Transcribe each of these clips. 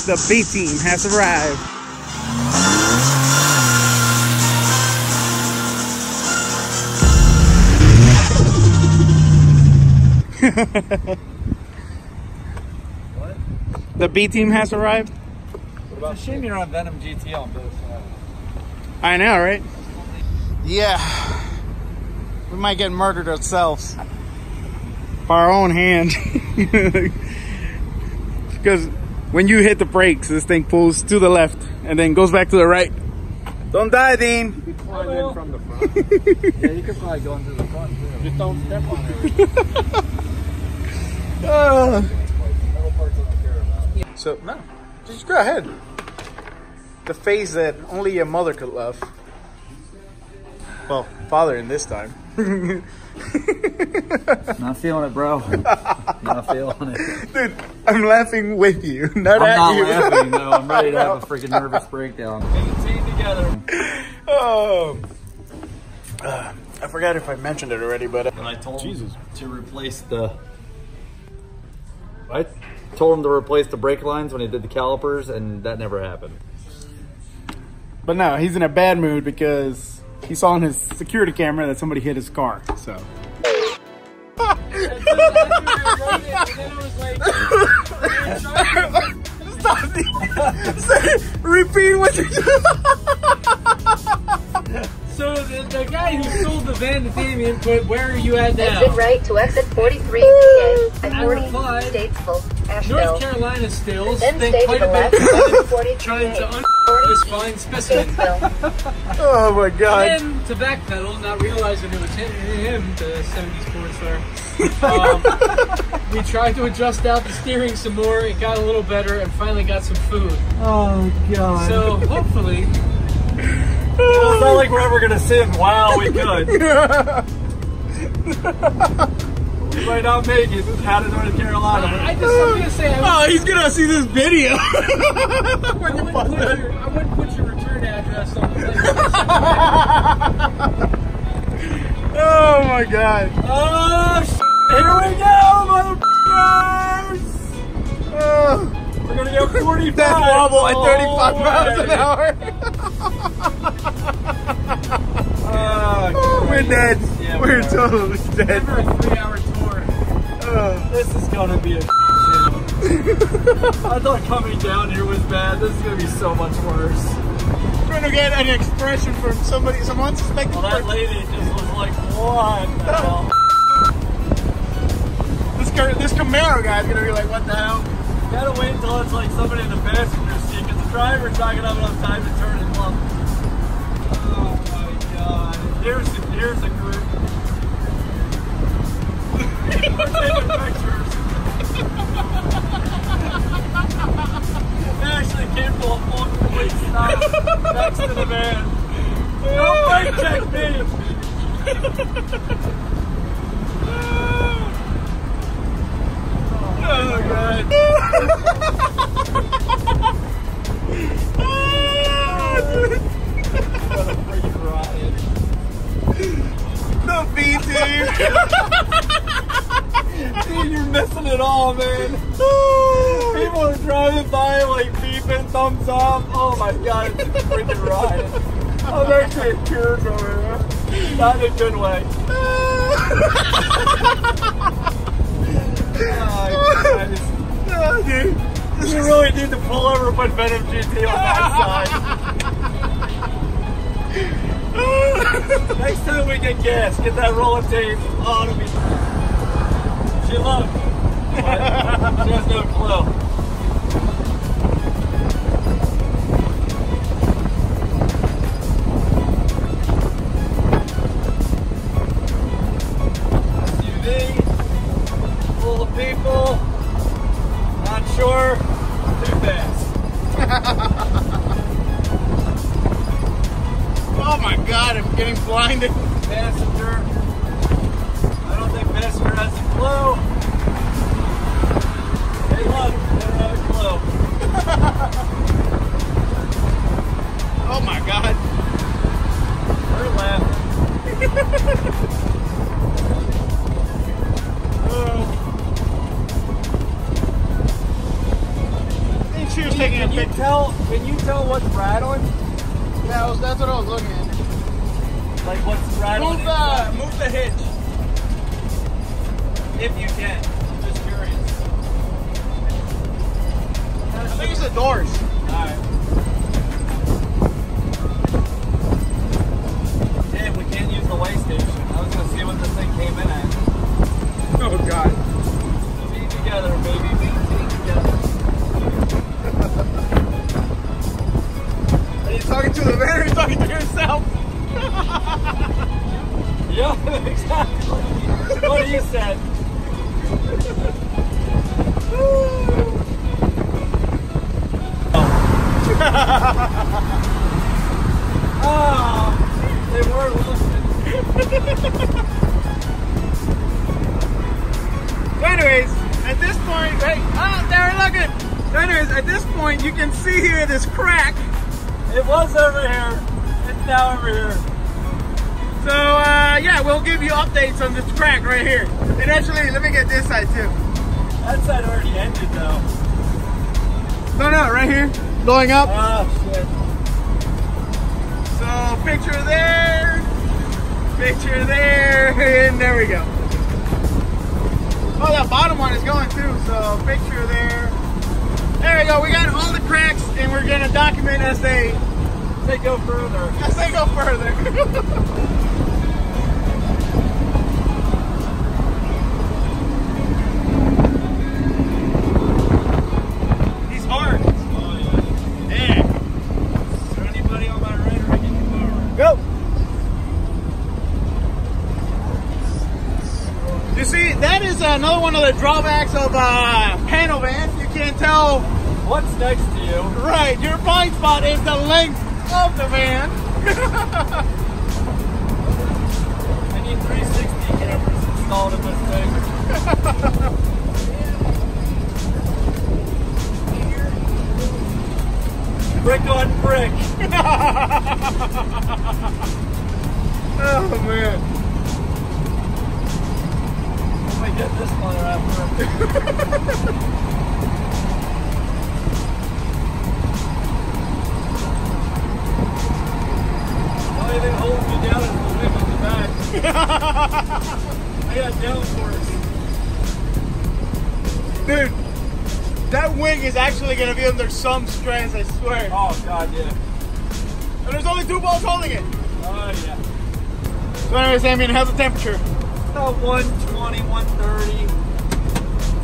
The B team has arrived. What? The B team has arrived. What about shame you're on Venom GT on both sides? I know, right? Yeah. We might get murdered ourselves. By our own hand. Because when you hit the brakes, this thing pulls to the left and then goes back to the right. Don't die, Dean. You can climb in from the front. Yeah, you could probably go into the front too. Just don't step on it. So, no. Just go ahead. The face that only a mother could love. Well, father in this time. Not feeling it, bro. Not feeling it. Dude, I'm laughing with you, not at you. I'm not laughing, no. I'm ready to have a freaking nervous breakdown. Get the team together. Oh. I forgot if I mentioned it already, but... And I told him to replace the... I told him to replace the brake lines when he did the calipers, and that never happened. But no, he's in a bad mood because he saw on his security camera that somebody hit his car, so... Stop! Repeat what you just... So the guy who sold the van to Damien put, "Where are you at now?" Exit right to exit 43 PA. I replied, Statesville, Asheville. North Carolina stills, Then think stay quite to a the bit left, 43 trying to PA. this fine specimen. Statesville. Oh my god. And to backpedal, not realizing it was him, the 70s porn star. We tried to adjust out the steering some more, it got a little better, and finally got some food. Oh, God. So, hopefully... It's not like we're ever going to sing, wow, we could. We might not make it out of North Carolina. I'm going to say... Oh, he's gonna see this video. I wouldn't put your return address on the thing. Oh my god. Oh, here we go, motherfuckers! We're gonna go 45. That wobble at 35 miles an hour. We're dead. Yeah, we're totally dead. Never a 3-hour tour. This is gonna be a show. I thought coming down here was bad. This is gonna be so much worse. We're gonna get an expression from some unsuspecting Well, that person. lady just was like, what the hell? This Camaro guy's gonna be like, what the hell? Gotta wait until it's like somebody in the passenger seat, because the driver's not gonna have enough time to turn and look. Oh my god. Here's a group. We're taking pictures. They actually came to a full complete stop next to the van. Don't brake check me! Oh god. What a freaking riot. The B team. Dude, you're missing it all, man. People are driving by like beeping, thumbs up. Oh my god, it's a freaking riot. I'm actually in tears over here. Not in a good way. Oh, dude. You really need to pull over and put Venom GT on that side. Next time we get gas, get that roll of tape. Oh, it'll be... She loves it, but she has no clue. SUV, full of people. Not sure, too fast. Oh my god, I'm getting blinded. Passenger. I don't think passenger has a clue. Hey look, they don't have a clue. Oh my god. We're laughing. I think she was taking a you tell what's rattling? Yeah, that's what I was looking at. Like what's rattling? Move the hitch. If you can. I'm just curious. I think it's the doors. Alright. Damn, we can't use the weigh station. I was gonna see what this thing came in at. Oh God. Be together, baby. Be together. Are you talking to the van or are you talking to yourself? Yeah, exactly. What you said. Oh, they weren't listening. So anyways, at this point, right? Oh, they're looking. So anyways, at this point, you can see here this crack. It was over here. It's now over here. So yeah, we'll give you updates on this crack right here. And actually, let me get this side too. That side already ended though. No, right here, blowing up. Oh shit. So picture there, and there we go. Oh, that bottom one is going too. So picture there. There we go. We got all the cracks, and we're gonna document as they go further. As they go further. He's hard. Oh yeah. Yeah. Is there anybody on my right or I can come over? Go. You see, that is another one of the drawbacks of panel vans. You can't tell what's next to you. Right, your blind spot is the length of the van. I need 360 cameras installed in this thing. Brick on brick. Oh man. Let me get this one after. Only thing holding me down is the whip on the back. I got downforce. Dude, that wing is actually going to be under some stress, I swear. Oh god, yeah. And there's only 2 bolts holding it. Oh yeah. So anyways, I mean, how's the temperature? About 120, 130.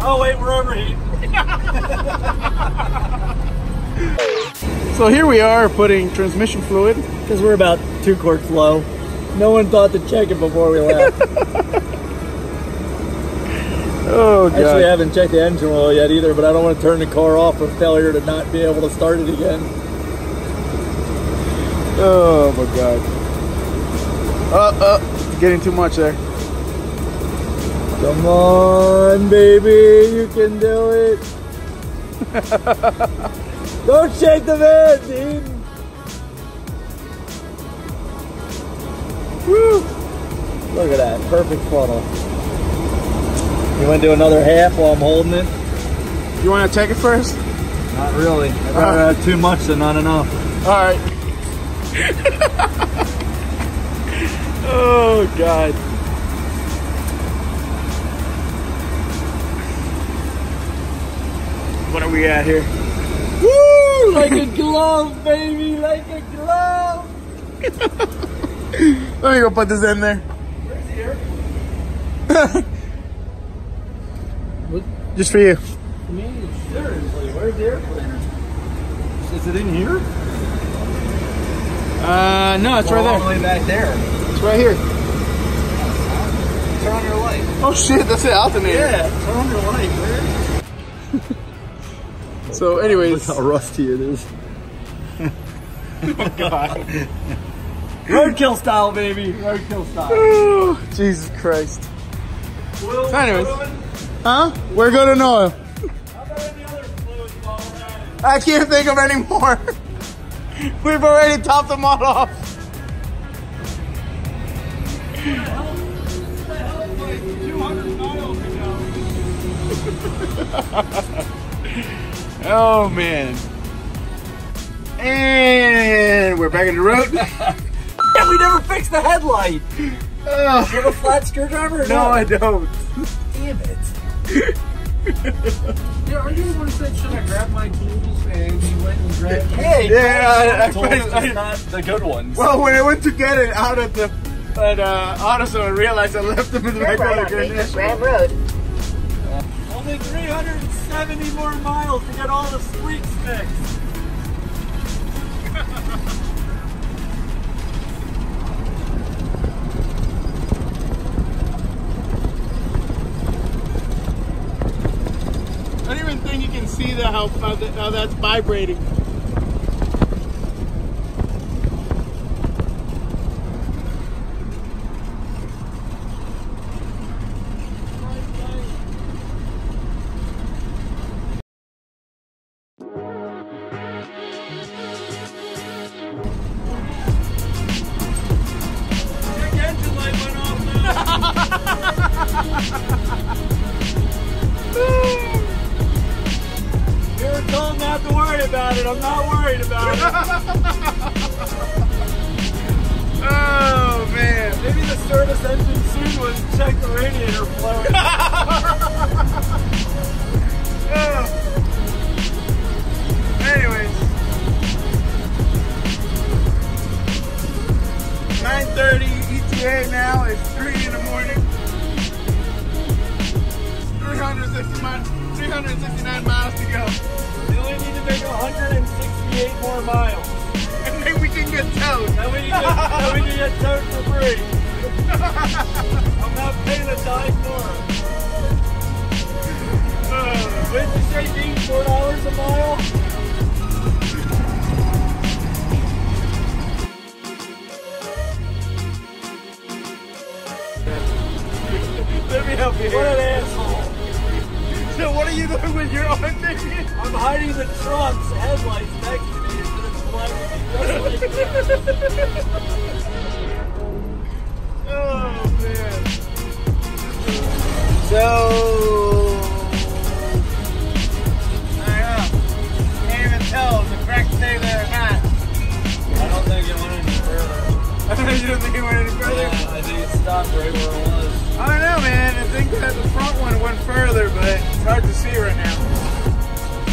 Oh wait, we're overheating. So here we are putting transmission fluid. Because we're about 2 quarts low. No one thought to check it before we left. Oh god. Actually, I haven't checked the engine oil yet either, but I don't want to turn the car off for failure to not be able to start it again. Oh my god. Getting too much there. Come on, baby, you can do it. Don't shake the van, Dean. Woo! Look at that, perfect funnel. You want to do another half while I'm holding it? You want to take it first? Not really. I'd rather have too much than not enough. All right. Oh god. What are we at here? Woo! Like a glove, baby, like a glove. Let me go put this in there. Where's the air? Just for you. Seriously, where's the air cleaner? Is it in here? No, it's right All the there. way back there. It's right here. Turn on your light. Oh shit, that's the alternator. Yeah, turn on your light, man. So anyways. Look how rusty it is. Oh god. Roadkill style, baby. Roadkill style. Oh, Jesus Christ. So anyways. Huh? We're good on oil. How about any other fluids while we're at it? I can't think of any more. We've already topped them all off. Oh man. And we're back on the road. Yeah, we never fixed the headlight. Do you have a flat screwdriver or No, I don't. Damn it. Yeah, are you the one who said, should I grab my tools? And you went and grabbed Hey, Yeah, I not the good ones. Well, when I went to get it out at the AutoZone, I realized I left them in the back Turn right of on the Main Graham Road. Only 370 more miles to get all the squeaks fixed. I don't even think you can see how that's vibrating. Check engine light went off You were told not to worry about it. I'm not worried about it. Oh man. Maybe the service engine soon was check the radiator fluid. Anyways, 9:30 ETA now. It's 3 in the morning. 369 miles to go. We only need to make 168 more miles. And then we can get towed. Then we can get towed for free. I'm not paying a dime for it. What did you say, Dean? $4 a mile? Let me help you What an here. asshole. So what are you doing with your own thing? I'm hiding the trunk's headlights next to me instead of blinding me just like Oh man. So I don't know. Can't even tell if the crack stay there or not. I don't think it went any further. You don't think it went any further? Yeah, I think it stopped right where it was. I don't know, man. I think that the front one went further, but it's hard to see right now.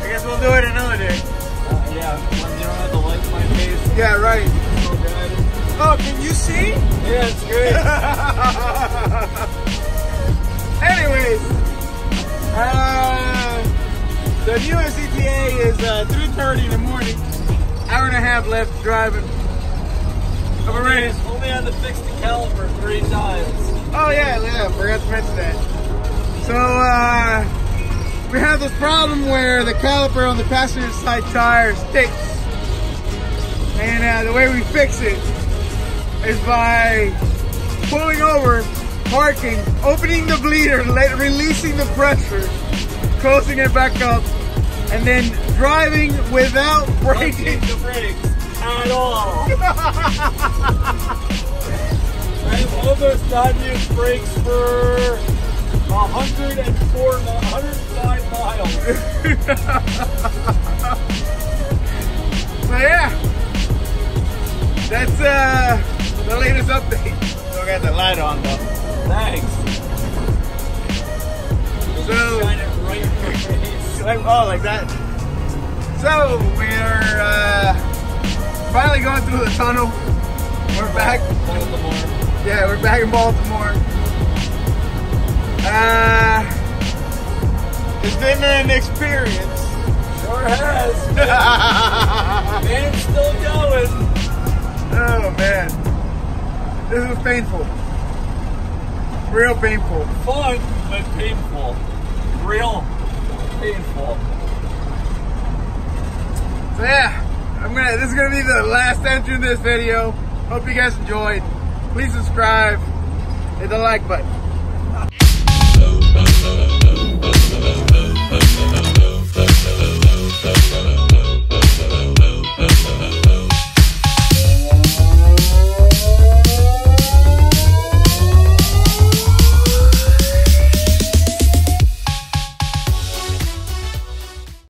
I guess we'll do it another day. Yeah, when you don't have the light in my face. Yeah, right. It's so bad. Oh, can you see? Yeah, it's great. Anyways, the new ETA is 3:30 in the morning. Hour and a half left driving. Of a race. Only had to fix the caliper 3 times. Oh yeah, forgot to mention that. So we have this problem where the caliper on the passenger side tire sticks, and the way we fix it is by pulling over, parking, opening the bleeder, releasing the pressure, closing it back up, and then driving without braking. The brakes at all. I've almost not used brakes for 105 miles. So yeah, that's the latest update. Still got the light on though. Thanks. So, Shine it right in your face. oh, like that. So we're finally going through the tunnel. We're back. Baltimore. Yeah, we're back in Baltimore. It's been an experience. Sure has. And it's still going. Oh man, this was painful. Real painful. Fun, but painful. Real painful. So yeah, this is gonna be the last entry in this video. Hope you guys enjoyed. Please subscribe, hit the like button.